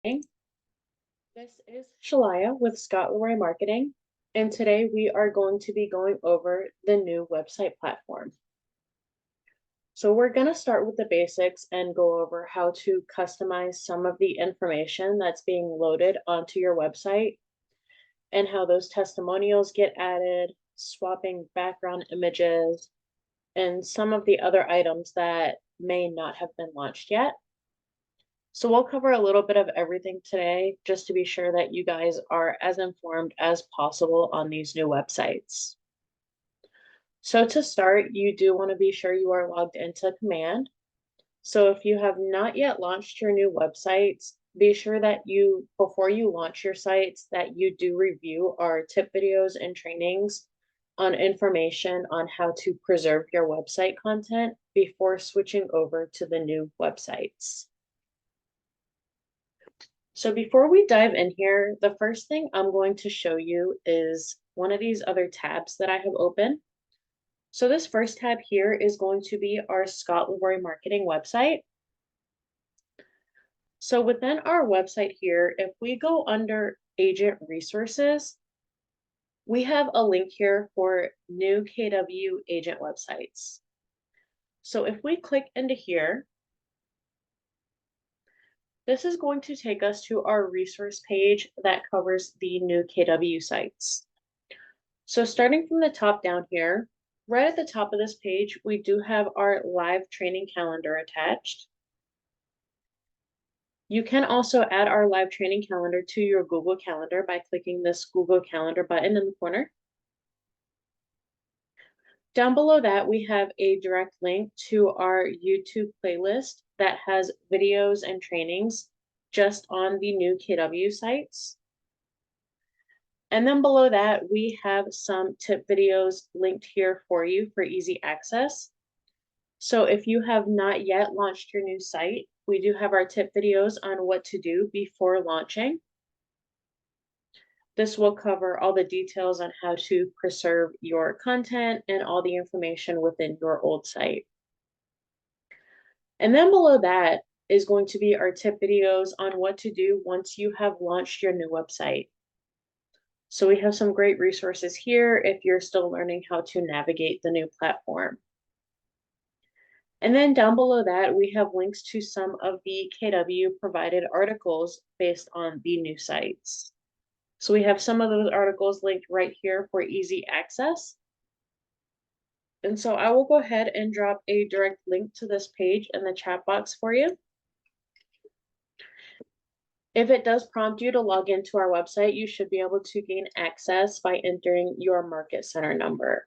This is Shalaya with Scott Leroy Marketing, and today we are going to be going over the new website platform. So we're going to start with the basics and go over how to customize some of the information that's being loaded onto your website and how those testimonials get added, swapping background images, and some of the other items that may not have been launched yet. So we'll cover a little bit of everything today just to be sure that you guys are as informed as possible on these new websites. So to start, you do want to be sure you are logged into Command. So if you have not yet launched your new websites, be sure that before you launch your sites, that you do review our tip videos and trainings on information on how to preserve your website content before switching over to the new websites. So before we dive in here, the first thing I'm going to show you is one of these other tabs that I have open. So this first tab here is going to be our Scott Leroy Marketing website. So within our website here, if we go under Agent Resources, we have a link here for new KW agent websites. So if we click into here, this is going to take us to our resource page that covers the new KW sites. So starting from the top down here, right at the top of this page, we do have our live training calendar attached. You can also add our live training calendar to your Google Calendar by clicking this Google Calendar button in the corner. Down below that, we have a direct link to our YouTube playlist that has videos and trainings just on the new KW sites. And then below that, we have some tip videos linked here for you for easy access. So if you have not yet launched your new site, we do have our tip videos on what to do before launching. This will cover all the details on how to preserve your content and all the information within your old site. And then below that is going to be our tip videos on what to do once you have launched your new website. So we have some great resources here if you're still learning how to navigate the new platform. And then down below that, we have links to some of the KW provided articles based on the new sites. So we have some of those articles linked right here for easy access. And so I will go ahead and drop a direct link to this page in the chat box for you. If it does prompt you to log into our website, you should be able to gain access by entering your Market Center number.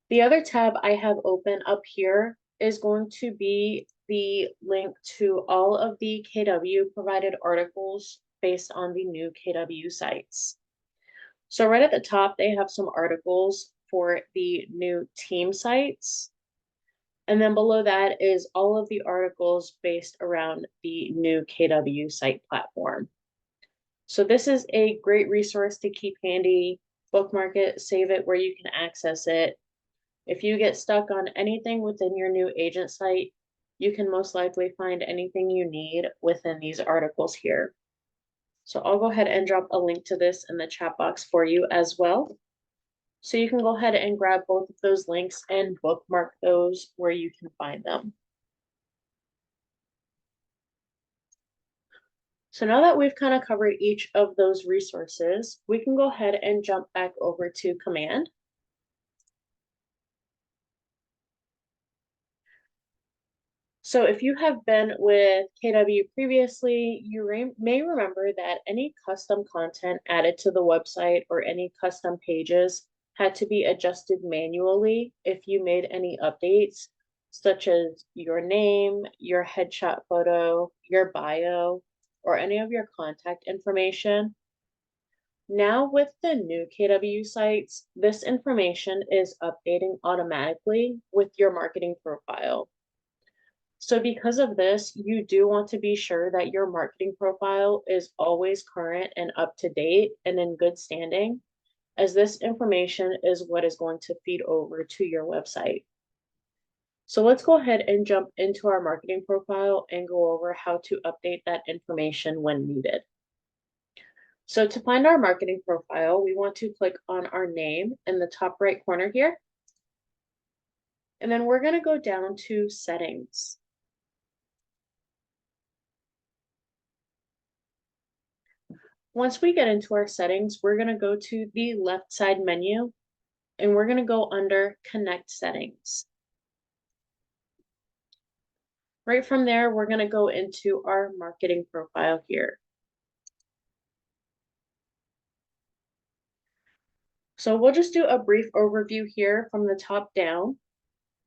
The other tab I have open up here is going to be the link to all of the KW provided articles based on the new KW sites. So right at the top, they have some articles for the new team sites. And then below that is all of the articles based around the new KW site platform. So this is a great resource to keep handy, bookmark it, save it where you can access it. If you get stuck on anything within your new agent site, you can most likely find anything you need within these articles here. So I'll go ahead and drop a link to this in the chat box for you as well. So you can go ahead and grab both of those links and bookmark those where you can find them. So now that we've kind of covered each of those resources, we can go ahead and jump back over to Command. So if you have been with KW previously, you may remember that any custom content added to the website or any custom pages had to be adjusted manually if you made any updates, such as your name, your headshot photo, your bio, or any of your contact information. Now with the new KW sites, this information is updating automatically with your marketing profile. So because of this, you do want to be sure that your marketing profile is always current and up to date and in good standing, as this information is what is going to feed over to your website. So let's go ahead and jump into our marketing profile and go over how to update that information when needed. So to find our marketing profile, we want to click on our name in the top right corner here. And then we're going to go down to settings. Once we get into our settings, we're going to go to the left side menu and we're going to go under Connect Settings. Right from there, we're going to go into our marketing profile here. So we'll just do a brief overview here from the top down.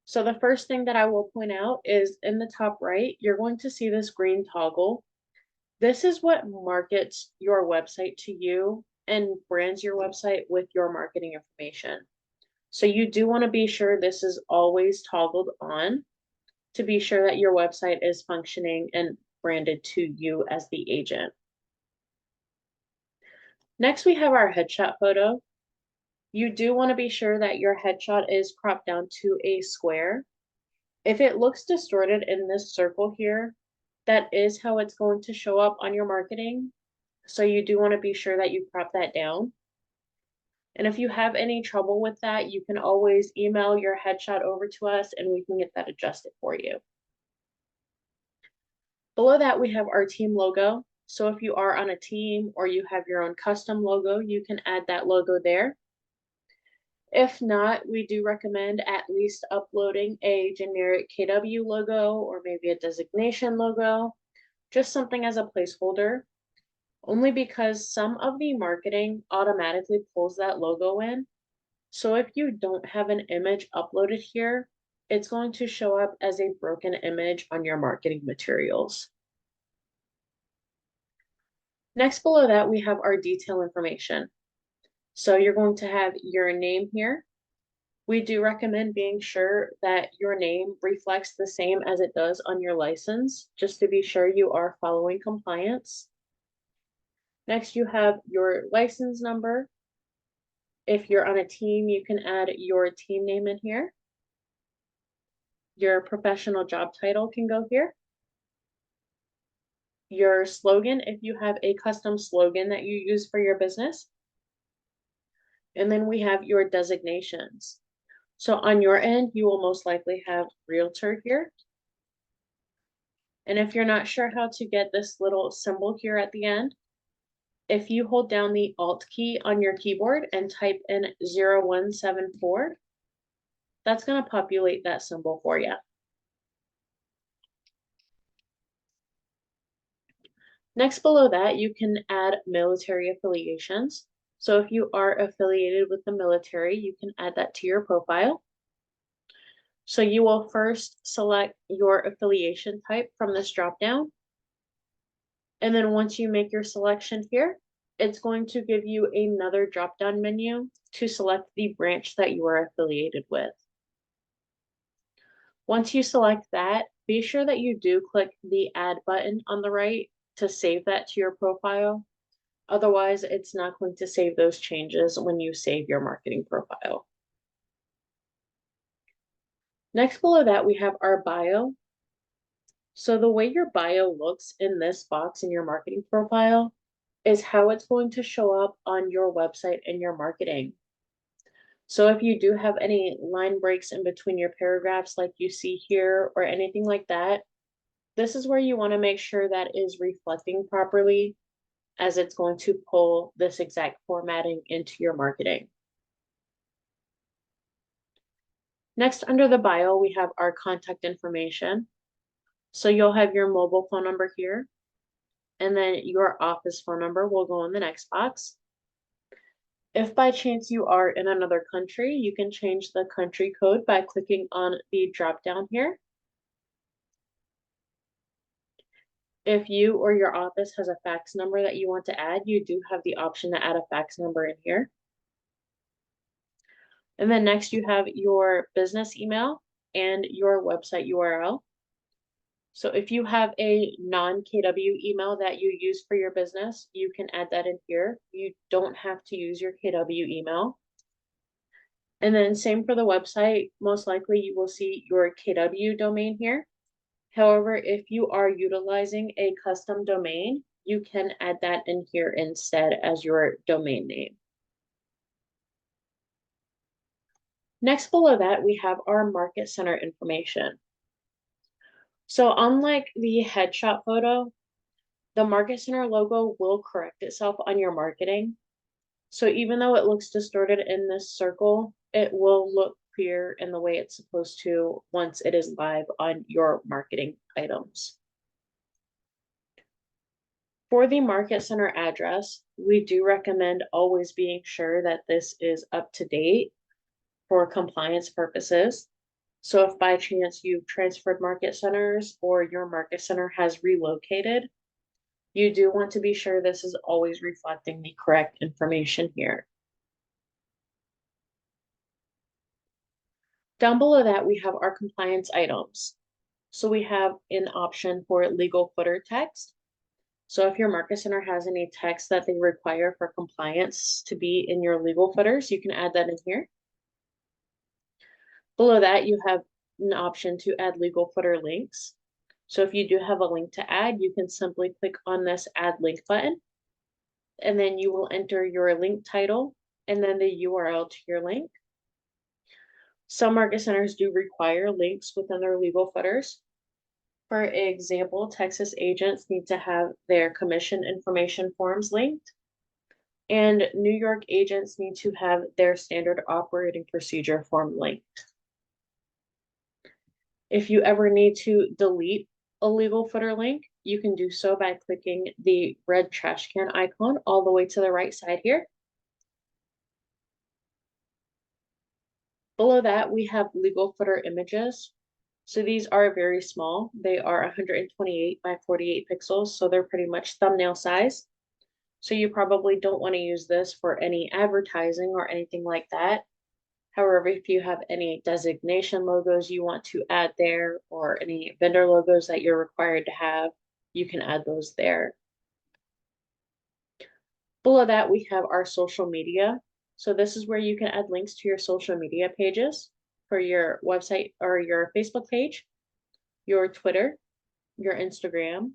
So the first thing that I will point out is in the top right, you're going to see this green toggle. This is what markets your website to you and brands your website with your marketing information. So you do want to be sure this is always toggled on to be sure that your website is functioning and branded to you as the agent. Next, we have our headshot photo. You do want to be sure that your headshot is cropped down to a square. If it looks distorted in this circle here, that is how it's going to show up on your marketing. So you do want to be sure that you crop that down. And if you have any trouble with that, you can always email your headshot over to us and we can get that adjusted for you. Below that, we have our team logo. So if you are on a team or you have your own custom logo, you can add that logo there. If not, we do recommend at least uploading a generic KW logo or maybe a designation logo, just something as a placeholder, only because some of the marketing automatically pulls that logo in. So if you don't have an image uploaded here, it's going to show up as a broken image on your marketing materials. Next, below that, we have our detail information. So you're going to have your name here. We do recommend being sure that your name reflects the same as it does on your license, just to be sure you are following compliance. Next, you have your license number. If you're on a team, you can add your team name in here. Your professional job title can go here. Your slogan, if you have a custom slogan that you use for your business. And then we have your designations. So on your end, you will most likely have realtor here. And if you're not sure how to get this little symbol here at the end, if you hold down the Alt key on your keyboard and type in 0174, that's going to populate that symbol for you. Next, below that, you can add military affiliations. So if you are affiliated with the military, you can add that to your profile. So you will first select your affiliation type from this dropdown. And then once you make your selection here, it's going to give you another drop-down menu to select the branch that you are affiliated with. Once you select that, be sure that you do click the add button on the right to save that to your profile. Otherwise, it's not going to save those changes when you save your marketing profile. Next, below that, we have our bio. So the way your bio looks in this box in your marketing profile is how it's going to show up on your website and your marketing. So if you do have any line breaks in between your paragraphs like you see here or anything like that, this is where you want to make sure that is reflecting properly, as it's going to pull this exact formatting into your marketing. Next, under the bio, we have our contact information. So you'll have your mobile phone number here, and then your office phone number will go in the next box. If by chance you are in another country, you can change the country code by clicking on the drop down here. If you or your office has a fax number that you want to add, you do have the option to add a fax number in here. And then next you have your business email and your website URL. So if you have a non-KW email that you use for your business, you can add that in here. You don't have to use your KW email. And then same for the website, most likely you will see your KW domain here. However, if you are utilizing a custom domain, you can add that in here instead as your domain name. Next below that, we have our market center information. So unlike the headshot photo, the market center logo will correct itself on your marketing. So even though it looks distorted in this circle, it will look clear in the way it's supposed to once it is live on your marketing items. For the market center address, we do recommend always being sure that this is up to date for compliance purposes. So if by chance you've transferred market centers or your market center has relocated, you do want to be sure this is always reflecting the correct information here. Down below that, we have our compliance items. So we have an option for legal footer text. So if your market center has any text that they require for compliance to be in your legal footers, you can add that in here. Below that, you have an option to add legal footer links. So if you do have a link to add, you can simply click on this add link button, and then you will enter your link title and then the URL to your link. Some market centers do require links within their legal footers. For example, Texas agents need to have their commission information forms linked, and New York agents need to have their standard operating procedure form linked. If you ever need to delete a legal footer link, you can do so by clicking the red trash can icon all the way to the right side here. Below that, we have legal footer images. So these are very small. They are 128 by 48 pixels, so they're pretty much thumbnail size. So you probably don't want to use this for any advertising or anything like that. However, if you have any designation logos you want to add there or any vendor logos that you're required to have, you can add those there. Below that, we have our social media. So this is where you can add links to your social media pages for your website or your Facebook page, your Twitter, your Instagram,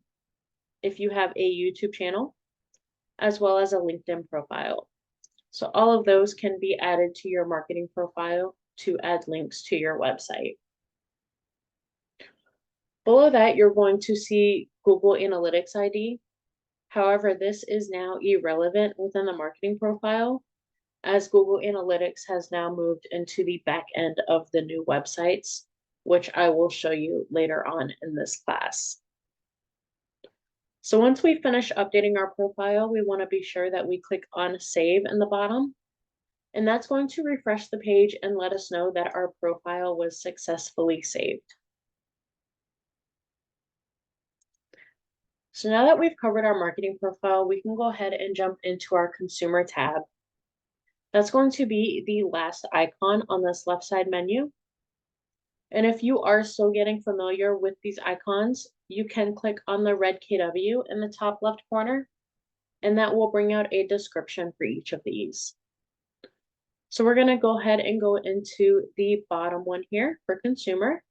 if you have a YouTube channel, as well as a LinkedIn profile. So all of those can be added to your marketing profile to add links to your website. Below that, you're going to see Google Analytics ID. However, this is now irrelevant within the marketing profile as Google Analytics has now moved into the back end of the new websites, which I will show you later on in this class. So once we finish updating our profile, we want to be sure that we click on Save in the bottom. And that's going to refresh the page and let us know that our profile was successfully saved. So now that we've covered our marketing profile, we can go ahead and jump into our consumer tab. That's going to be the last icon on this left side menu. And if you are still getting familiar with these icons, you can click on the red KW in the top left corner, and that will bring out a description for each of these. So we're going to go ahead and go into the bottom one here for consumer.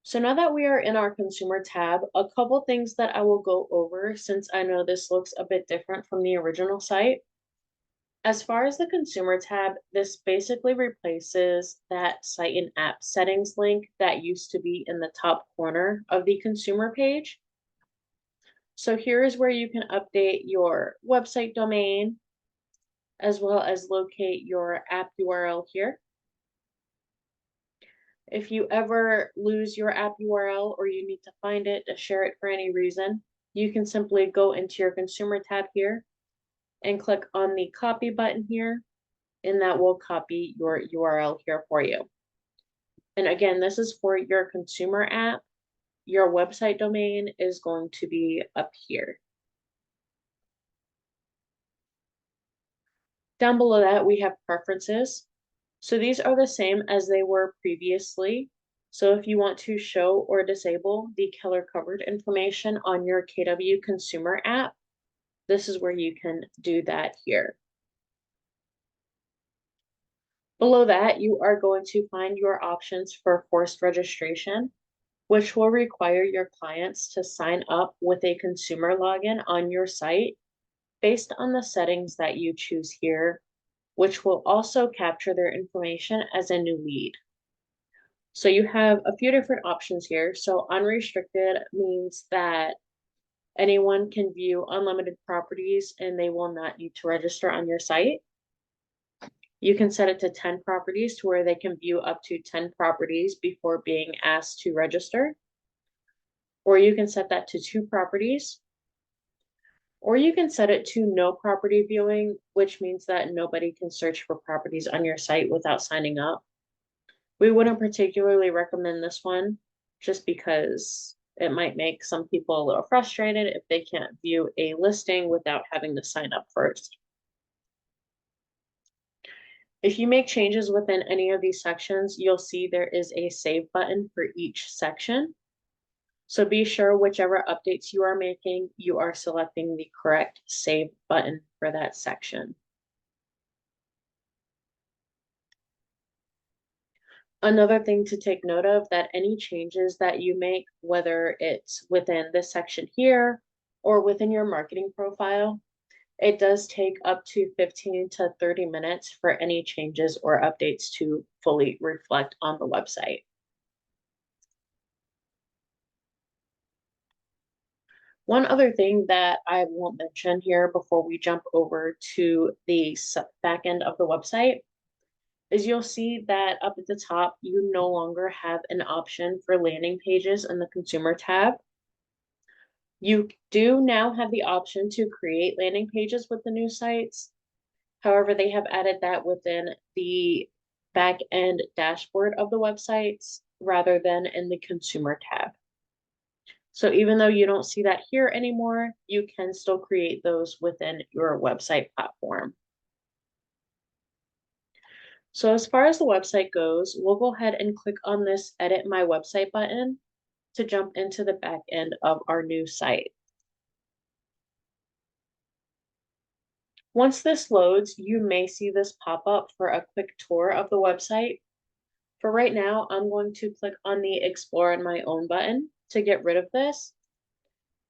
So now that we are in our consumer tab, a couple things that I will go over since I know this looks a bit different from the original site. As far as the consumer tab, this basically replaces that site and app settings link that used to be in the top corner of the consumer page. So here is where you can update your website domain, as well as locate your app URL here. If you ever lose your app URL or you need to find it to share it for any reason, you can simply go into your consumer tab here and click on the copy button here, and that will copy your URL here for you. And again, this is for your consumer app. Your website domain is going to be up here. Down below that, we have preferences. So these are the same as they were previously. So if you want to show or disable the color covered information on your KW consumer app, this is where you can do that here. Below that, you are going to find your options for forced registration, which will require your clients to sign up with a consumer login on your site based on the settings that you choose here, which will also capture their information as a new lead. So you have a few different options here. So unrestricted means that anyone can view unlimited properties and they will not need to register on your site. You can set it to 10 properties to where they can view up to 10 properties before being asked to register. Or you can set that to 2 properties. Or you can set it to no property viewing, which means that nobody can search for properties on your site without signing up. We wouldn't particularly recommend this one just because it might make some people a little frustrated if they can't view a listing without having to sign up first. If you make changes within any of these sections, you'll see there is a save button for each section. So be sure whichever updates you are making, you are selecting the correct save button for that section. Another thing to take note of that any changes that you make, whether it's within this section here or within your marketing profile, it does take up to 15 to 30 minutes for any changes or updates to fully reflect on the website. One other thing that I won't mention here before we jump over to the back end of the website is you'll see that up at the top, you no longer have an option for landing pages in the consumer tab. You do now have the option to create landing pages with the new sites. However, they have added that within the back end dashboard of the websites rather than in the consumer tab. So even though you don't see that here anymore, you can still create those within your website platform. So as far as the website goes, we'll go ahead and click on this Edit My Website button to jump into the back end of our new site. Once this loads, you may see this pop up for a quick tour of the website. For right now, I'm going to click on the Explore on My Own button to get rid of this.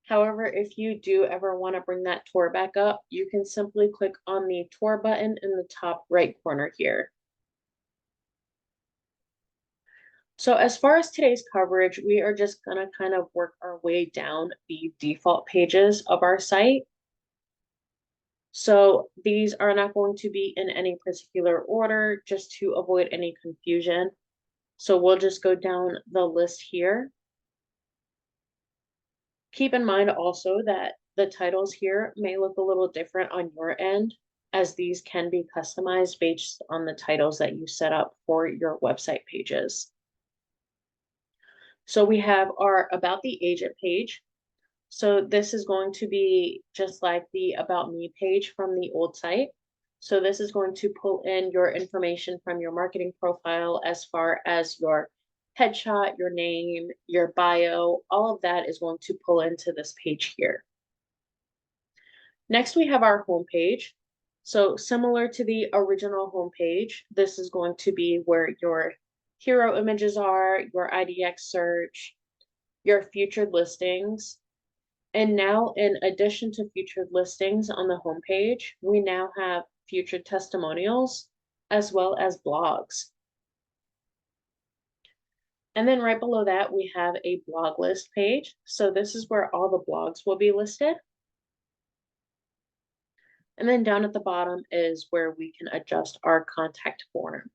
However, if you do ever want to bring that tour back up, you can simply click on the tour button in the top right corner here. So as far as today's coverage, we are just going to kind of work our way down the default pages of our site. So these are not going to be in any particular order, just to avoid any confusion. So we'll just go down the list here. Keep in mind also that the titles here may look a little different on your end, as these can be customized based on the titles that you set up for your website pages. So we have our About the Agent page. So this is going to be just like the About Me page from the old site. So this is going to pull in your information from your marketing profile as far as your headshot, your name, your bio, all of that is going to pull into this page here. Next, we have our home page. So similar to the original home page, this is going to be where your hero images are, your IDX search, your featured listings. And now, in addition to featured listings on the homepage, we now have featured testimonials as well as blogs. And then right below that, we have a blog list page. So this is where all the blogs will be listed. And then down at the bottom is where we can adjust our contact form.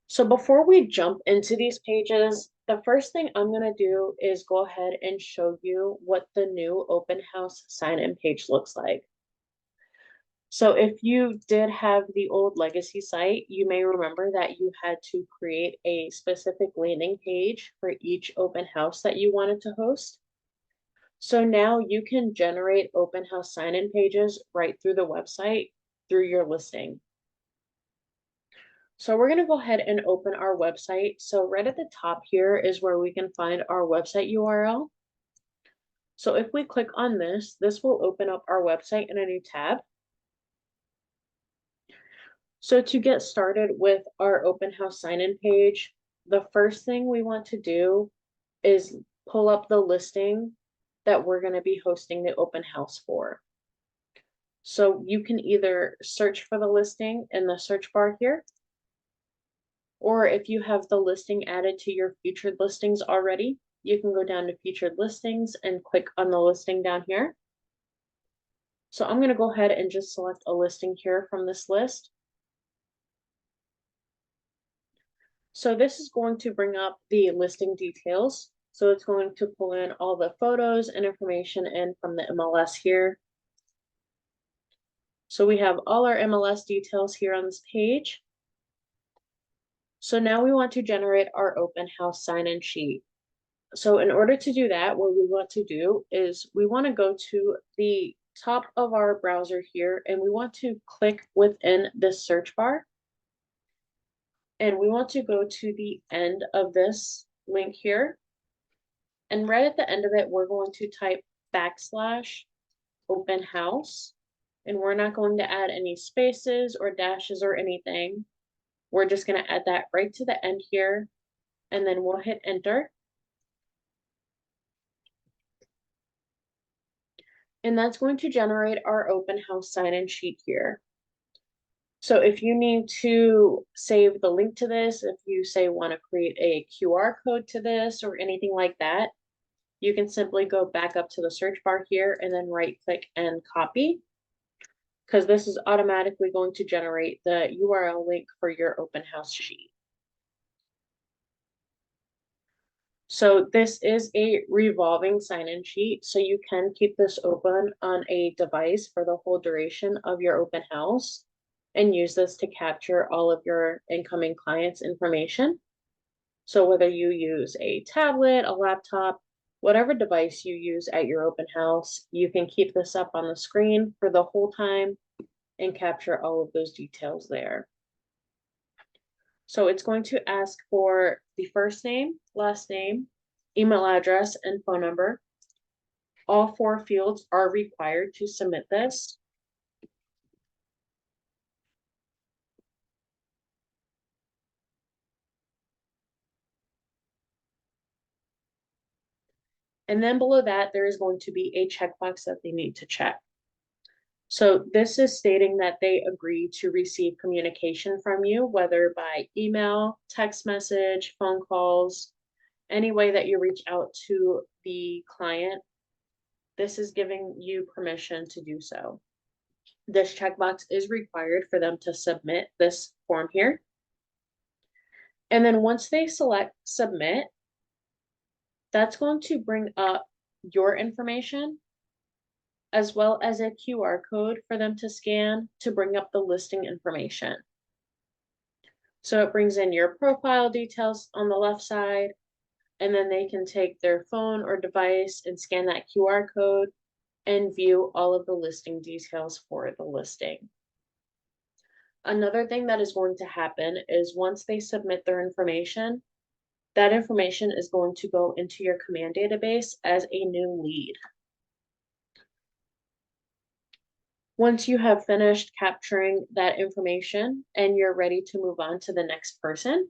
So before we jump into these pages, the first thing I'm going to do is go ahead and show you what the new open house sign-in page looks like. So if you did have the old legacy site, you may remember that you had to create a specific landing page for each open house that you wanted to host. So now you can generate open house sign-in pages right through the website through your listing. So we're going to go ahead and open our website. So right at the top here is where we can find our website URL. So if we click on this, this will open up our website in a new tab. So to get started with our open house sign-in page, the first thing we want to do is pull up the listing that we're going to be hosting the open house for. So you can either search for the listing in the search bar here, or if you have the listing added to your featured listings already, you can go down to featured listings and click on the listing down here. So I'm going to go ahead and just select a listing here from this list. So this is going to bring up the listing details. So it's going to pull in all the photos and information in from the MLS here. So we have all our MLS details here on this page. So now we want to generate our open house sign-in sheet. So in order to do that, what we want to do is we want to go to the top of our browser here and we want to click within this search bar. And we want to go to the end of this link here. And right at the end of it, we're going to type /open house. And we're not going to add any spaces or dashes or anything. We're just going to add that right to the end here. And then we'll hit enter. And that's going to generate our open house sign-in sheet here. So if you need to save the link to this, if you say want to create a QR code to this or anything like that, you can simply go back up to the search bar here and then right click and copy, because this is automatically going to generate the URL link for your open house sheet. So this is a revolving sign-in sheet, so you can keep this open on a device for the whole duration of your open house and use this to capture all of your incoming clients' information. So whether you use a tablet, a laptop, whatever device you use at your open house, you can keep this up on the screen for the whole time and capture all of those details there. So it's going to ask for the first name, last name, email address, and phone number. All 4 fields are required to submit this. And then below that, there is going to be a checkbox that they need to check. So this is stating that they agree to receive communication from you, whether by email, text message, phone calls, any way that you reach out to the client. This is giving you permission to do so. This checkbox is required for them to submit this form here. And then once they select submit, that's going to bring up your information as well as a QR code for them to scan to bring up the listing information. So it brings in your profile details on the left side, and then they can take their phone or device and scan that QR code and view all of the listing details for the listing. Another thing that is going to happen is once they submit their information, that information is going to go into your command database as a new lead. Once you have finished capturing that information and you're ready to move on to the next person,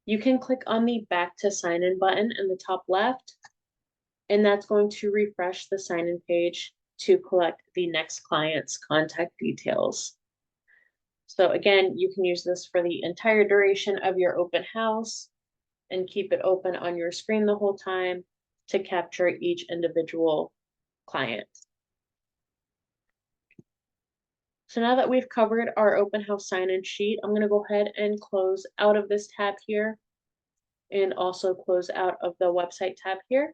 you can click on the back to sign in button in the top left, and that's going to refresh the sign in page to collect the next client's contact details. So again, you can use this for the entire duration of your open house and keep it open on your screen the whole time to capture each individual client. So now that we've covered our open house sign-in sheet, I'm going to go ahead and close out of this tab here and also close out of the website tab here.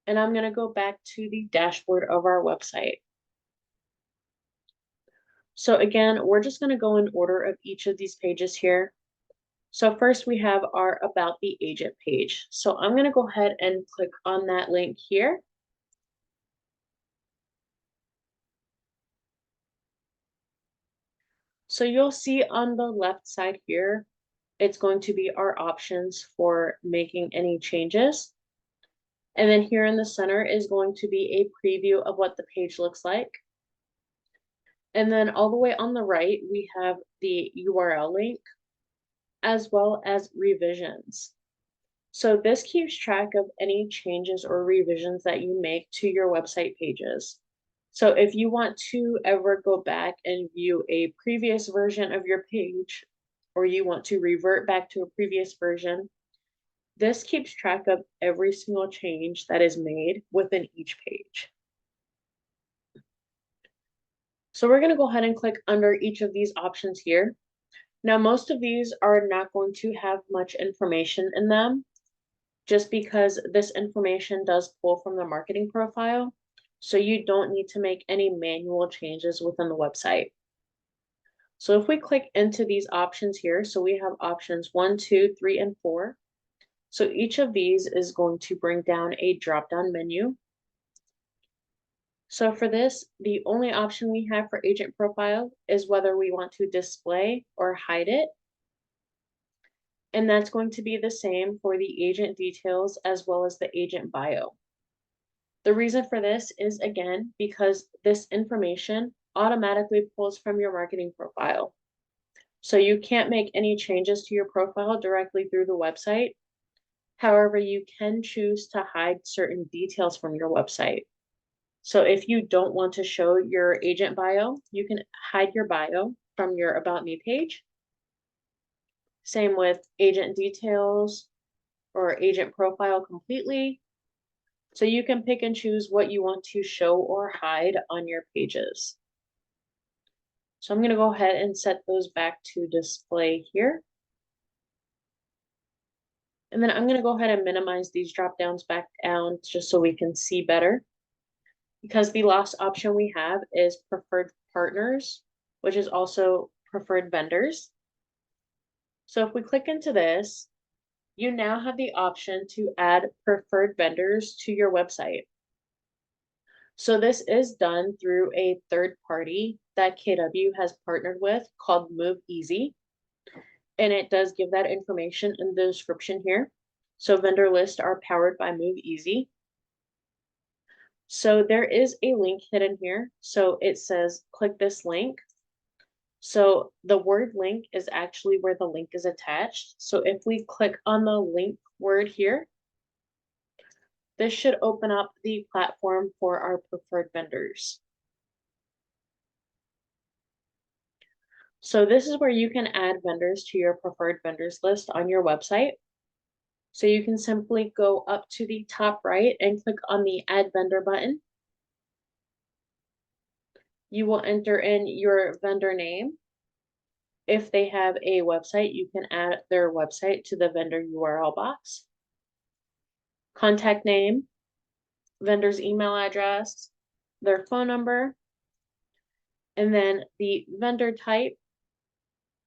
And I'm going to go back to the dashboard of our website. So again, we're just going to go in order of each of these pages here. So first we have our About the Agent page. So I'm going to go ahead and click on that link here. So you'll see on the left side here, it's going to be our options for making any changes. And then here in the center is going to be a preview of what the page looks like. And then all the way on the right, we have the URL link as well as revisions. So this keeps track of any changes or revisions that you make to your website pages. So if you want to ever go back and view a previous version of your page, or you want to revert back to a previous version, this keeps track of every single change that is made within each page. So we're going to go ahead and click under each of these options here. Now, most of these are not going to have much information in them, just because this information does pull from the marketing profile. So you don't need to make any manual changes within the website. So if we click into these options here, so we have options 1, 2, 3, and 4. So each of these is going to bring down a drop-down menu. So for this, the only option we have for agent profile is whether we want to display or hide it. And that's going to be the same for the agent details as well as the agent bio. The reason for this is, again, because this information automatically pulls from your marketing profile. So you can't make any changes to your profile directly through the website. However, you can choose to hide certain details from your website. So if you don't want to show your agent bio, you can hide your bio from your About Me page. Same with agent details or agent profile completely. So you can pick and choose what you want to show or hide on your pages. So I'm going to go ahead and set those back to display here. And then I'm going to go ahead and minimize these drop downs back down just so we can see better. Because the last option we have is preferred partners, which is also preferred vendors. So if we click into this, you now have the option to add preferred vendors to your website. So this is done through a third party that KW has partnered with called Move Easy. And it does give that information in the description here. So vendor lists are powered by Move Easy. So there is a link hidden here. So it says, click this link. So the word link is actually where the link is attached. So if we click on the link word here, this should open up the platform for our preferred vendors. So this is where you can add vendors to your preferred vendors list on your website. So you can simply go up to the top right and click on the Add Vendor button. You will enter in your vendor name. If they have a website, you can add their website to the vendor URL box. Contact name, vendor's email address, their phone number, and then the vendor type.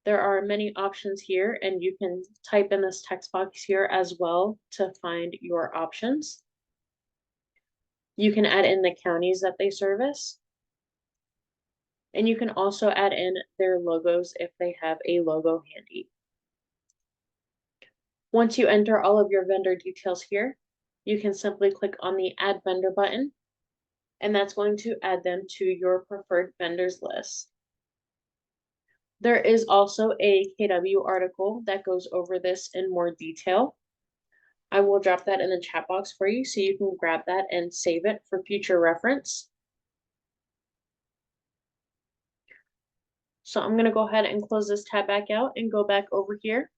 There are many options here, and you can type in this text box here as well to find your options. You can add in the counties that they service. And you can also add in their logos if they have a logo handy. Once you enter all of your vendor details here, you can simply click on the Add Vendor button, and that's going to add them to your preferred vendors list. There is also a KW article that goes over this in more detail. I will drop that in the chat box for you so you can grab that and save it for future reference. So I'm going to go ahead and close this tab back out and go back over here.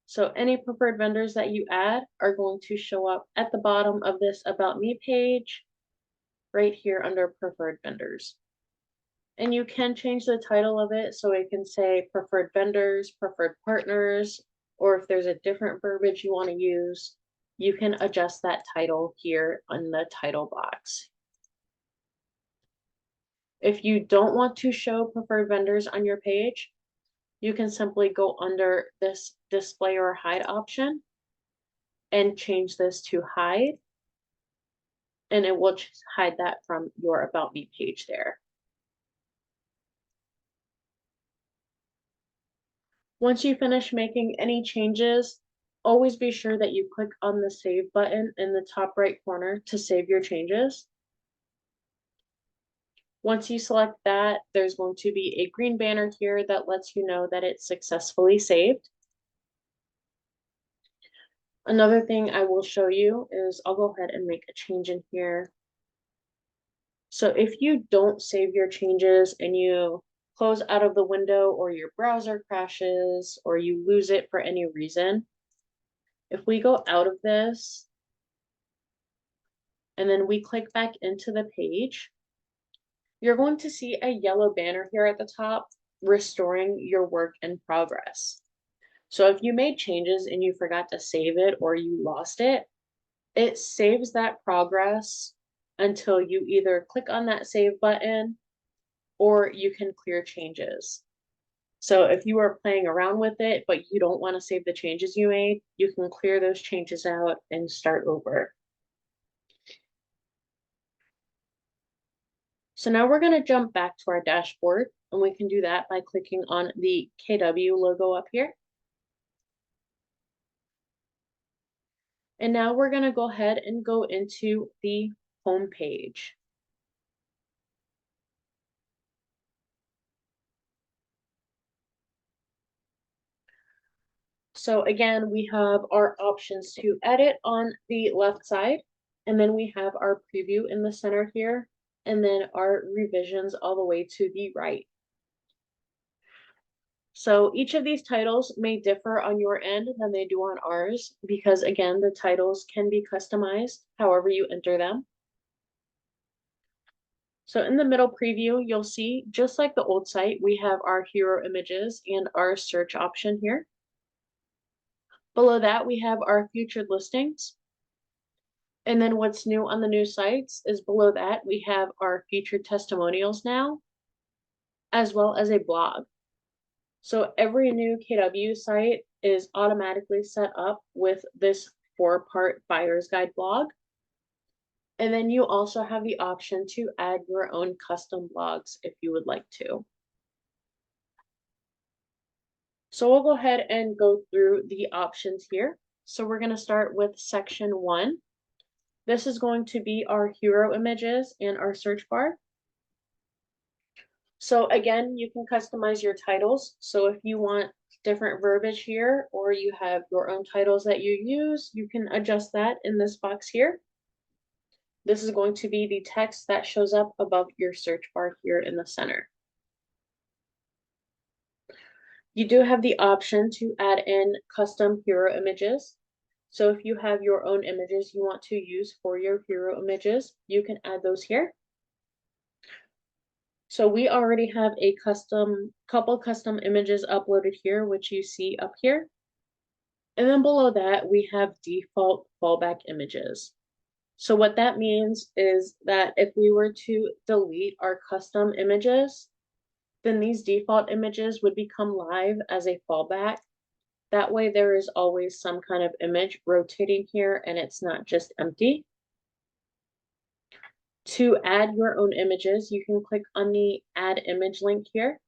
So any preferred vendors that you add are going to show up at the bottom of this About Me page, right here under preferred vendors. And you can change the title of it so it can say preferred vendors, preferred partners, or if there's a different verbiage you want to use, you can adjust that title here in the title box. If you don't want to show preferred vendors on your page, you can simply go under this display or hide option and change this to hide, and it will just hide that from your About Me page there. Once you finish making any changes always be sure that you click on the save button in the top right corner to save your changes. Once you select that, there's going to be a green banner here that lets you know that it's successfully saved. Another thing I will show you is I'll go ahead and make a change in here. So if you don't save your changes and you close out of the window or your browser crashes or you lose it for any reason, if we go out of this and then we click back into the page, you're going to see a yellow banner here at the top, restoring your work in progress. So if you made changes and you forgot to save it or you lost it, it saves that progress until you either click on that save button or you can clear changes. So if you are playing around with it, but you don't want to save the changes you made, you can clear those changes out and start over. So now we're going to jump back to our dashboard, and we can do that by clicking on the KW logo up here. And now we're going to go ahead and go into the home page. So again, we have our options to edit on the left side, and then we have our preview in the center here, and then our revisions all the way to the right. So each of these titles may differ on your end than they do on ours, because again, the titles can be customized however you enter them. So in the middle preview, you'll see, just like the old site, we have our hero images and our search option here. Below that, we have our featured listings. And then what's new on the new sites is below that, we have our featured testimonials now, as well as a blog. So every new KW site is automatically set up with this 4-part buyer's guide blog. And then you also have the option to add your own custom blogs if you would like to. So we'll go ahead and go through the options here. So we're going to start with section 1. This is going to be our hero images and our search bar. So again, you can customize your titles. So if you want different verbiage here, or you have your own titles that you use, you can adjust that in this box here. This is going to be the text that shows up above your search bar here in the center. You do have the option to add in custom hero images. So if you have your own images you want to use for your hero images, you can add those here. So we already have a couple custom images uploaded here, which you see up here. And then below that, we have default fallback images. So what that means is that if we were to delete our custom images, then these default images would become live as a fallback. That way there is always some kind of image rotating here and it's not just empty. To add your own images, you can click on the add image link here.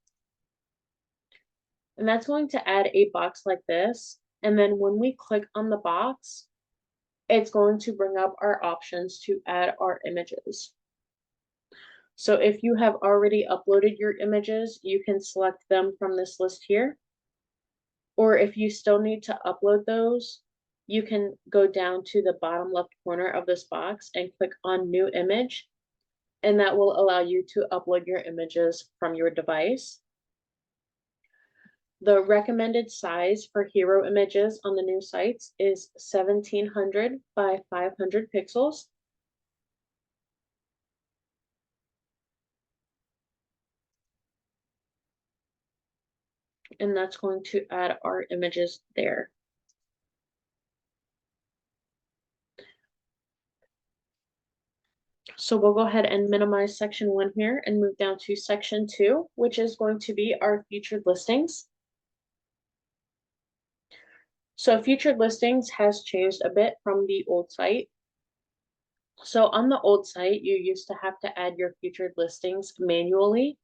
And that's going to add a box like this. And then when we click on the box, it's going to bring up our options to add our images. So if you have already uploaded your images, you can select them from this list here. Or if you still need to upload those, you can go down to the bottom left corner of this box and click on New Image, and that will allow you to upload your images from your device. The recommended size for hero images on the new sites is 1700 by 500 pixels. And that's going to add our images there. So we'll go ahead and minimize section 1 here and move down to section 2, which is going to be our featured listings. So featured listings has changed a bit from the old site. So on the old site, you used to have to add your featured listings manually.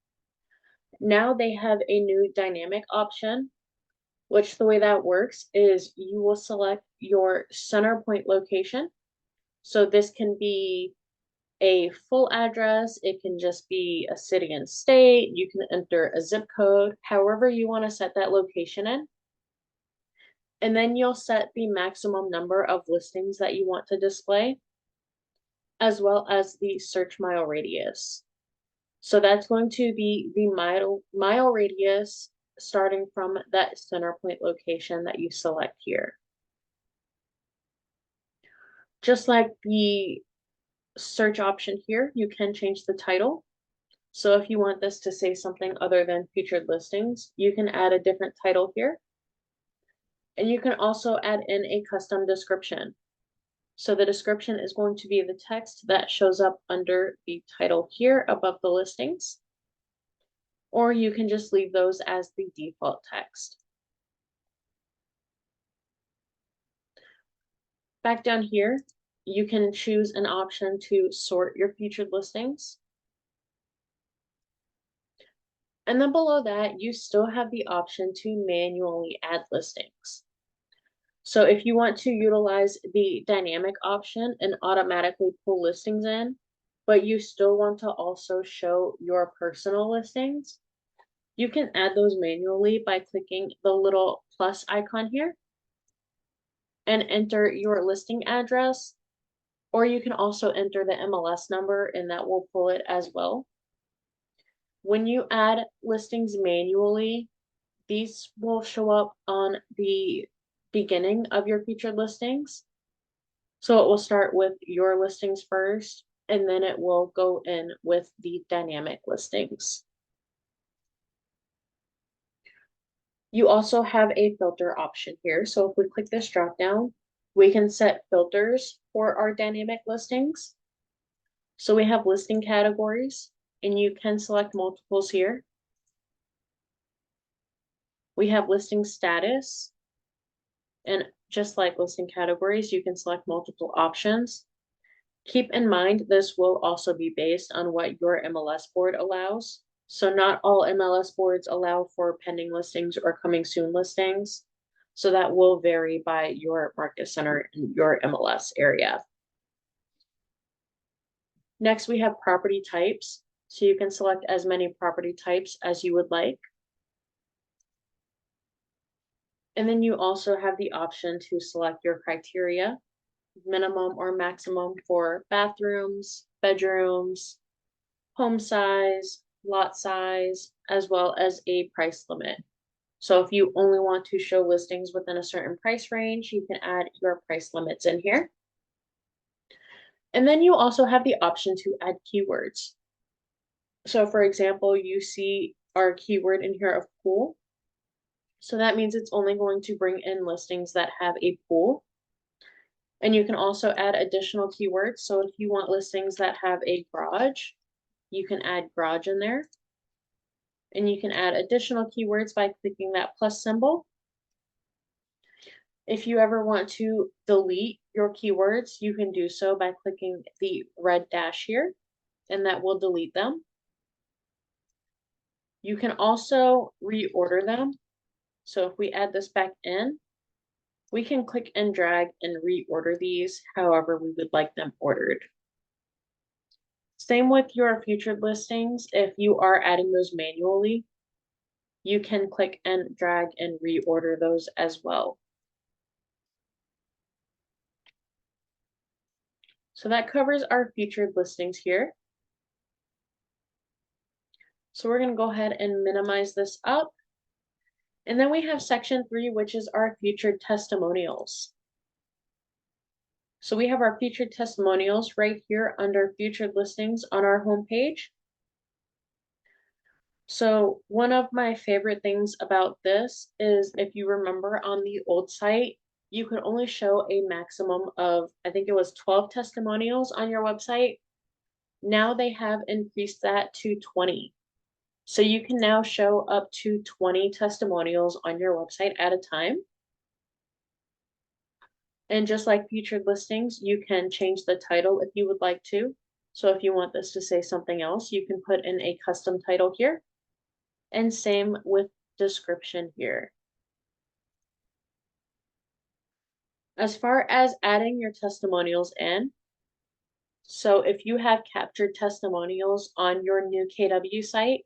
Now they have a new dynamic option. which the way that works is you will select your center point location. So this can be a full address, it can just be a city and state, you can enter a zip code, however you want to set that location in. And then you'll set the maximum number of listings that you want to display, as well as the search mile radius. So that's going to be the mile radius starting from that center point location that you select here. Just like the search option here, you can change the title. So if you want this to say something other than featured listings, you can add a different title here. And you can also add in a custom description. So the description is going to be the text that shows up under the title here above the listings. Or you can just leave those as the default text. Back down here, you can choose an option to sort your featured listings. And then below that, you still have the option to manually add listings. So if you want to utilize the dynamic option and automatically pull listings in, but you still want to also show your personal listings, you can add those manually by clicking the little plus icon here and enter your listing address, or you can also enter the MLS number and that will pull it as well. When you add listings manually, these will show up on the beginning of your featured listings. So it will start with your listings first, and then it will go in with the dynamic listings. You also have a filter option here. So if we click this drop down, we can set filters for our dynamic listings. So we have listing categories, and you can select multiples here. We have listing status, and just like listing categories, you can select multiple options. Keep in mind, this will also be based on what your MLS board allows. So not all MLS boards allow for pending listings or coming soon listings. So that will vary by your market center and your MLS area. Next, we have property types. So you can select as many property types as you would like. And then you also have the option to select your criteria, minimum or maximum for bathrooms, bedrooms, home size, lot size, as well as a price limit. So if you only want to show listings within a certain price range, you can add your price limits in here. And then you also have the option to add keywords. So for example, you see our keyword in here of pool. So that means it's only going to bring in listings that have a pool. And you can also add additional keywords. So if you want listings that have a garage, you can add garage in there. And you can add additional keywords by clicking that plus symbol. If you ever want to delete your keywords, you can do so by clicking the red dash here, and that will delete them. You can also reorder them. So if we add this back in, we can click and drag and reorder these however we would like them ordered. Same with your featured listings. If you are adding those manually, you can click and drag and reorder those as well. So that covers our featured listings here. So we're going to go ahead and minimize this up. And then we have section 3, which is our featured testimonials. So we have our featured testimonials right here under featured listings on our homepage. So one of my favorite things about this is, if you remember on the old site, you could only show a maximum of, I think it was 12 testimonials on your website. Now they have increased that to 20. So you can now show up to 20 testimonials on your website at a time. And just like featured listings, you can change the title if you would like to. So if you want this to say something else, you can put in a custom title here. And same with description here. As far as adding your testimonials in, so if you have captured testimonials on your new KW site,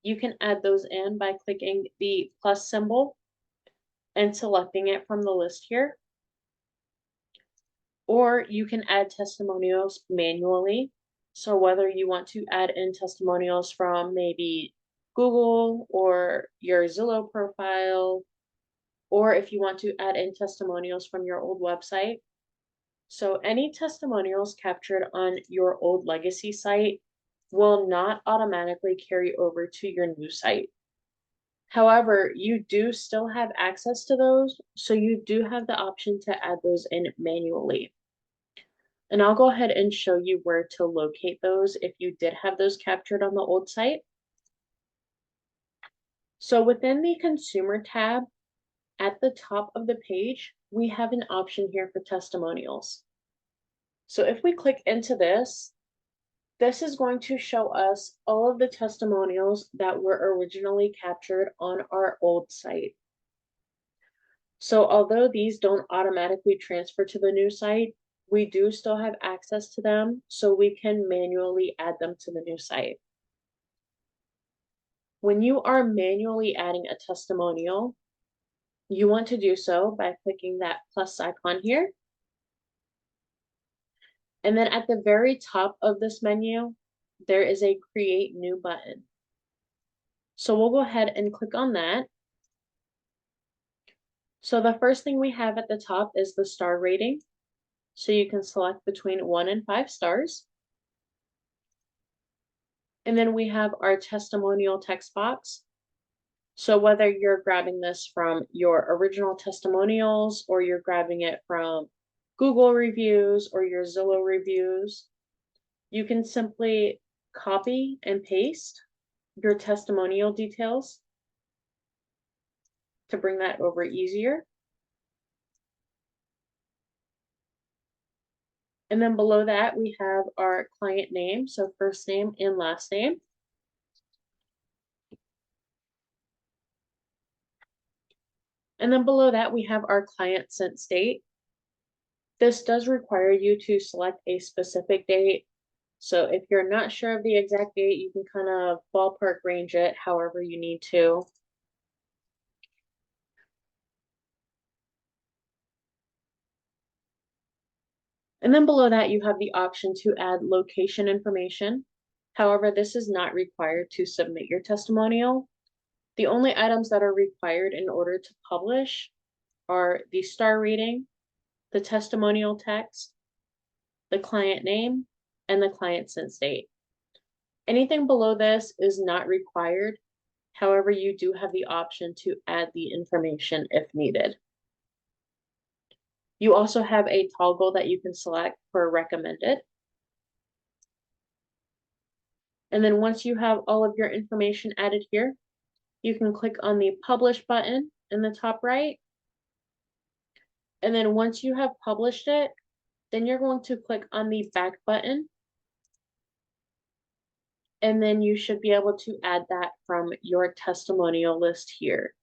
you can add those in by clicking the plus symbol and selecting it from the list here. Or you can add testimonials manually. So whether you want to add in testimonials from maybe Google or your Zillow profile, or if you want to add in testimonials from your old website. So any testimonials captured on your old legacy site will not automatically carry over to your new site. However, you do still have access to those, so you do have the option to add those in manually. And I'll go ahead and show you where to locate those if you did have those captured on the old site. So within the Consumer tab, at the top of the page, we have an option here for testimonials. So if we click into this, this is going to show us all of the testimonials that were originally captured on our old site. So although these don't automatically transfer to the new site, we do still have access to them, so we can manually add them to the new site. When you are manually adding a testimonial, you want to do so by clicking that plus icon here. And then at the very top of this menu, there is a Create New button. So we'll go ahead and click on that. So the first thing we have at the top is the star rating. So you can select between 1 and 5 stars. And then we have our testimonial text box. So whether you're grabbing this from your original testimonials or you're grabbing it from Google reviews or your Zillow reviews, you can simply copy and paste your testimonial details to bring that over easier. And then below that, we have our client name, so first name and last name. And then below that, we have our client sent date. This does require you to select a specific date. So if you're not sure of the exact date, you can kind of ballpark range it however you need to. And then below that, you have the option to add location information. However, this is not required to submit your testimonial. The only items that are required in order to publish are the star rating, the testimonial text, the client name, and the client sent date. Anything below this is not required. However, you do have the option to add the information if needed. You also have a toggle that you can select for recommended. And then once you have all of your information added here, you can click on the publish button in the top right. And then once you have published it, then you're going to click on the back button. And then you should be able to add that from your testimonial list here.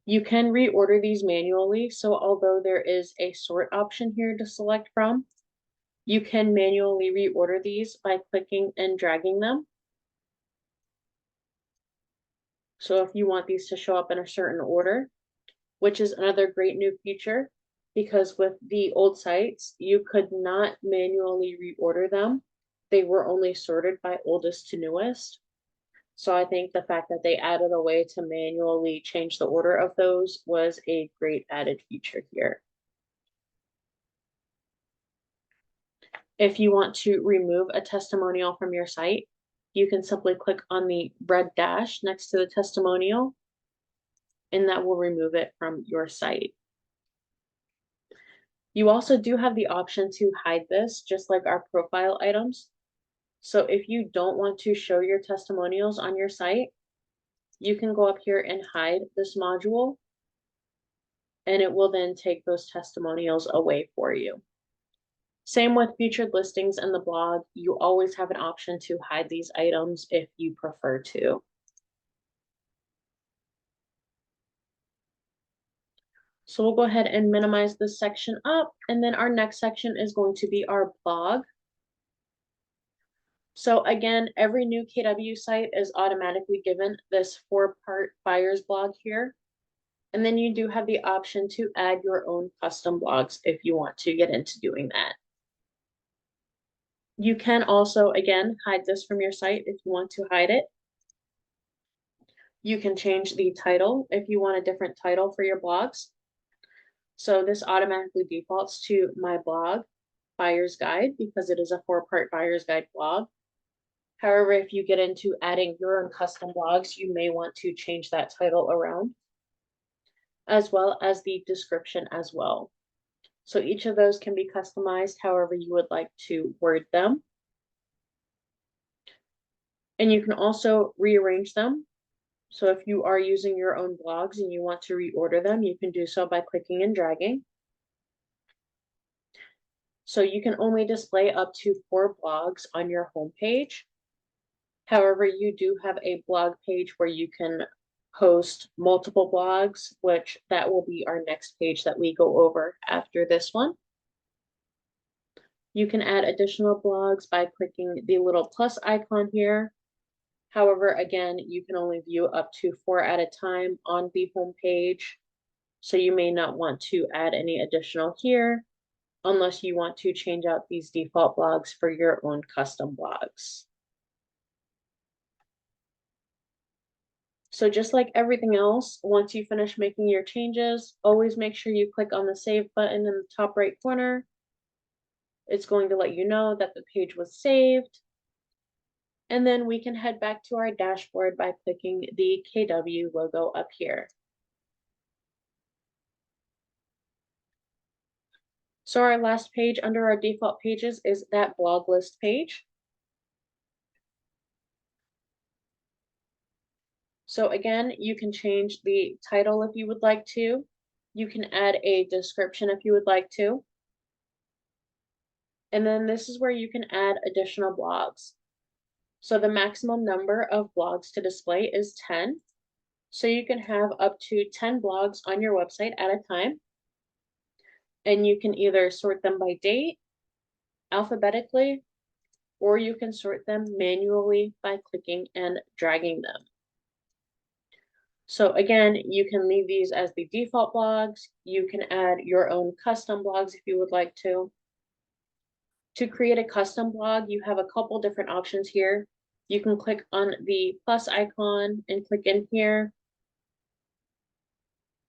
You can reorder these manually, so although there is a sort option here to select from, you can manually reorder these by clicking and dragging them. So if you want these to show up in a certain order, which is another great new feature, because with the old sites, you could not manually reorder them. They were only sorted by oldest to newest. So I think the fact that they added a way to manually change the order of those was a great added feature here. If you want to remove a testimonial from your site, you can simply click on the red dash next to the testimonial, and that will remove it from your site. You also do have the option to hide this, just like our profile items. So if you don't want to show your testimonials on your site, you can go up here and hide this module, and it will then take those testimonials away for you. Same with featured listings and the blog. You always have an option to hide these items if you prefer to. So we'll go ahead and minimize this section up, and then our next section is going to be our blog. So again, every new KW site is automatically given this 4-part buyer's blog here. And then you do have the option to add your own custom blogs if you want to get into doing that. You can also, again, hide this from your site if you want to hide it. You can change the title if you want a different title for your blogs. So this automatically defaults to my blog, Buyer's Guide, because it is a 4-part Buyer's Guide blog. However, if you get into adding your own custom blogs, you may want to change that title around, as well as the description as well. So each of those can be customized however you would like to word them. And you can also rearrange them. So if you are using your own blogs and you want to reorder them, you can do so by clicking and dragging. So you can only display up to 4 blogs on your homepage. However, you do have a blog page where you can host multiple blogs, which that will be our next page that we go over after this one. You can add additional blogs by clicking the little plus icon here. However, again, you can only view up to 4 at a time on the home page. So you may not want to add any additional here unless you want to change out these default blogs for your own custom blogs. So just like everything else, once you finish making your changes, always make sure you click on the save button in the top right corner. It's going to let you know that the page was saved. And then we can head back to our dashboard by clicking the KW logo up here. So our last page under our default pages is that blog list page. So again, you can change the title if you would like to. You can add a description if you would like to. And then this is where you can add additional blogs. So the maximum number of blogs to display is 10. So you can have up to 10 blogs on your website at a time. And you can either sort them by date, alphabetically, or you can sort them manually by clicking and dragging them. So again, you can leave these as the default blogs. You can add your own custom blogs if you would like to. To create a custom blog, you have a couple different options here. You can click on the plus icon and click in here.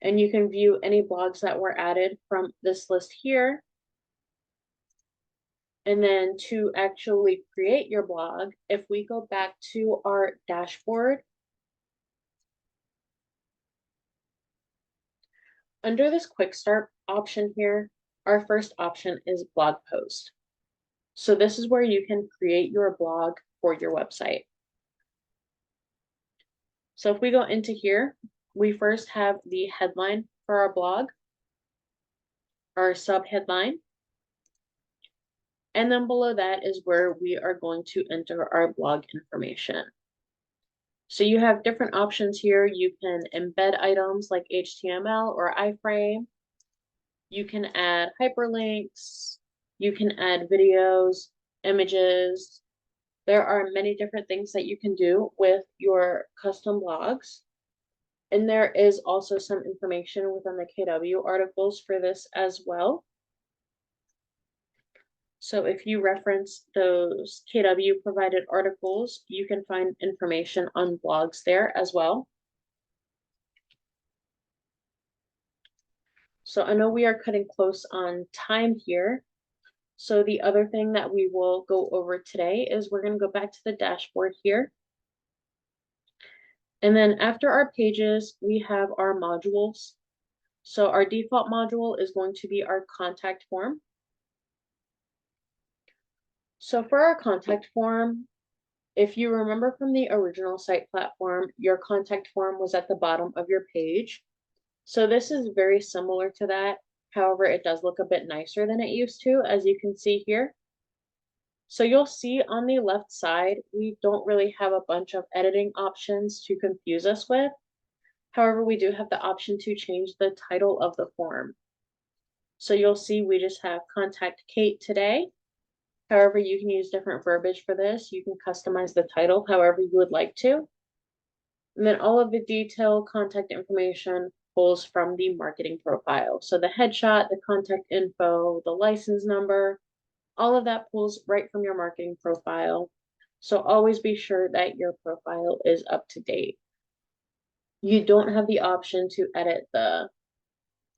And you can view any blogs that were added from this list here. And then to actually create your blog, if we go back to our dashboard, under this quick start option here, our first option is blog post. So this is where you can create your blog for your website. So if we go into here, we first have the headline for our blog, our subheadline, and then below that is where we are going to enter our blog information. So you have different options here. You can embed items like HTML or iframe. You can add hyperlinks. You can add videos, images. There are many different things that you can do with your custom blogs. And there is also some information within the KW articles for this as well. So if you reference those KW provided articles, you can find information on blogs there as well. So I know we are cutting close on time here. So the other thing that we will go over today is we're going to go back to the dashboard here. And then after our pages, we have our modules. So our default module is going to be our contact form. So for our contact form, if you remember from the original site platform, your contact form was at the bottom of your page. So this is very similar to that. However, it does look a bit nicer than it used to, as you can see here. So you'll see on the left side, we don't really have a bunch of editing options to confuse us with. However, we do have the option to change the title of the form. So you'll see we just have contact Kate today. However, you can use different verbiage for this. You can customize the title however you would like to. And then all of the detailed contact information pulls from the marketing profile. So the headshot, the contact info, the license number, all of that pulls right from your marketing profile. So always be sure that your profile is up to date. You don't have the option to edit the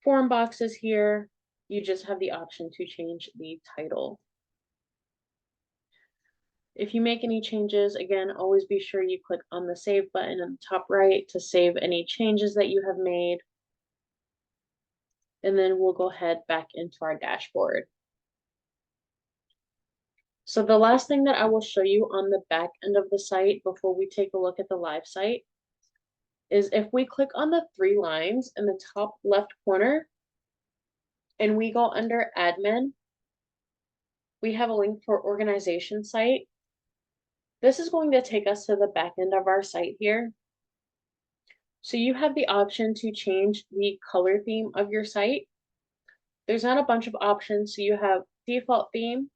form boxes here. You just have the option to change the title. If you make any changes, again, always be sure you click on the save button in the top right to save any changes that you have made. And then we'll go ahead back into our dashboard. So the last thing that I will show you on the back end of the site before we take a look at the live site is if we click on the three lines in the top left corner and we go under admin, we have a link for organization site. This is going to take us to the back end of our site here. So you have the option to change the color theme of your site. There's not a bunch of options. So you have default theme,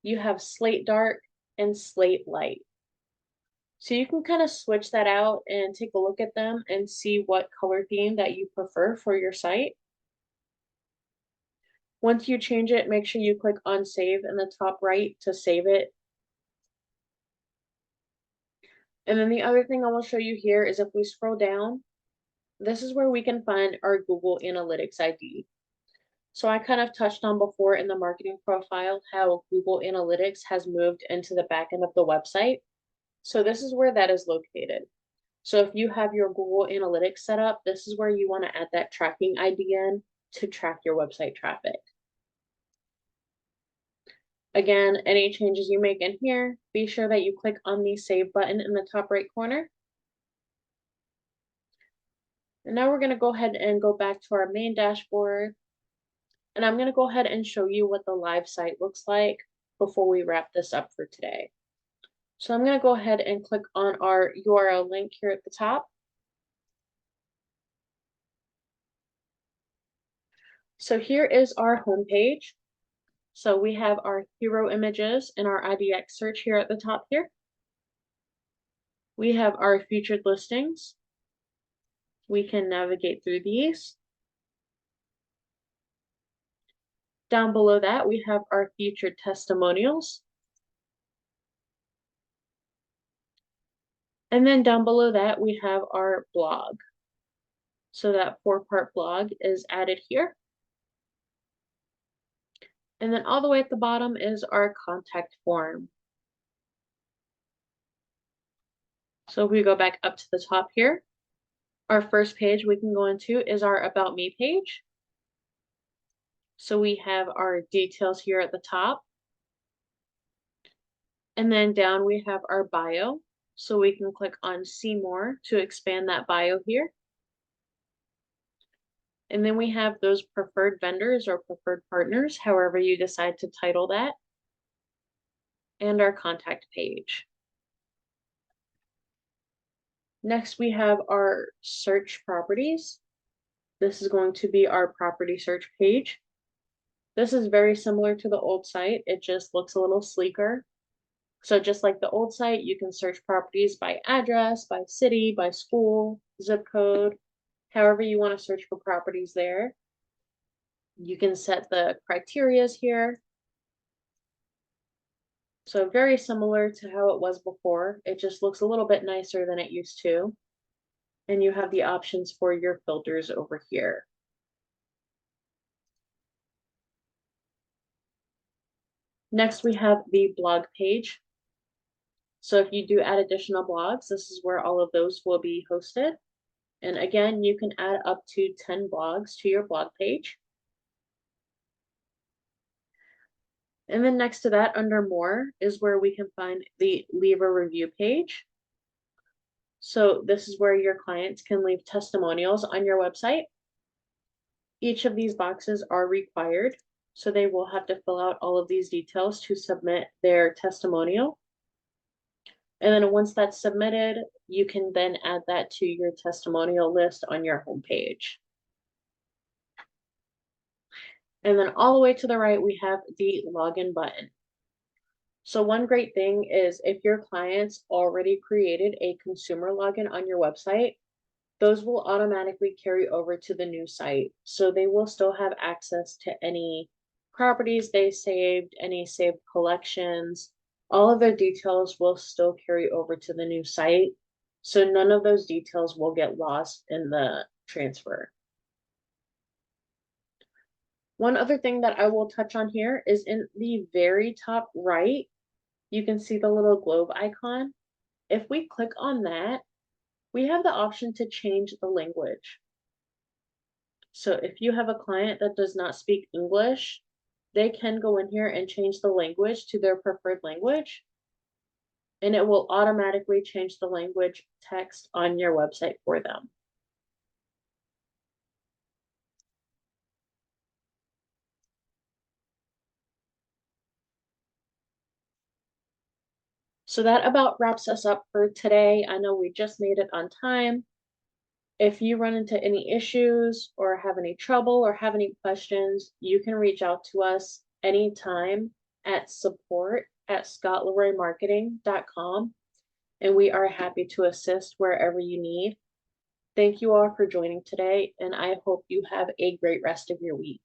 you have slate dark, and slate light. So you can kind of switch that out and take a look at them and see what color theme that you prefer for your site. Once you change it, make sure you click on save in the top right to save it. And then the other thing I will show you here is if we scroll down, this is where we can find our Google Analytics ID. So I kind of touched on before in the marketing profile how Google Analytics has moved into the back end of the website. So this is where that is located. So if you have your Google Analytics set up, this is where you want to add that tracking ID in to track your website traffic. Again, any changes you make in here, be sure that you click on the save button in the top right corner. And now we're going to go ahead and go back to our main dashboard. And I'm going to go ahead and show you what the live site looks like before we wrap this up for today. So I'm going to go ahead and click on our URL link here at the top. So here is our homepage. So we have our hero images and our IDX search here at the top here. We have our featured listings. We can navigate through these. Down below that, we have our featured testimonials. And then down below that, we have our blog. So that 4-part blog is added here. And then all the way at the bottom is our contact form. So if we go back up to the top here, our first page we can go into is our About Me page. So we have our details here at the top. And then down we have our bio. So we can click on See More to expand that bio here. And then we have those preferred vendors or preferred partners, however you decide to title that, and our contact page. Next, we have our search properties. This is going to be our property search page. This is very similar to the old site. It just looks a little sleeker. So just like the old site, you can search properties by address, by city, by school, zip code, however you want to search for properties there. You can set the criterias here. So very similar to how it was before. It just looks a little bit nicer than it used to. And you have the options for your filters over here. Next, we have the blog page. So if you do add additional blogs, this is where all of those will be hosted. And again, you can add up to 10 blogs to your blog page. And then next to that, under More, is where we can find the Leave a Review page. So this is where your clients can leave testimonials on your website. Each of these boxes are required, so they will have to fill out all of these details to submit their testimonial. And then once that's submitted, you can then add that to your testimonial list on your homepage. And then all the way to the right, we have the login button. So one great thing is if your clients already created a consumer login on your website, those will automatically carry over to the new site. So they will still have access to any properties they saved, any saved collections. All of their details will still carry over to the new site. So none of those details will get lost in the transfer. One other thing that I will touch on here is in the very top right, you can see the little globe icon. If we click on that, we have the option to change the language. So if you have a client that does not speak English, they can go in here and change the language to their preferred language, and it will automatically change the language text on your website for them. So that about wraps us up for today. I know we just made it on time. If you run into any issues or have any trouble or have any questions, you can reach out to us anytime at support@scottleroymarketing.com, and we are happy to assist wherever you need. Thank you all for joining today, and I hope you have a great rest of your week.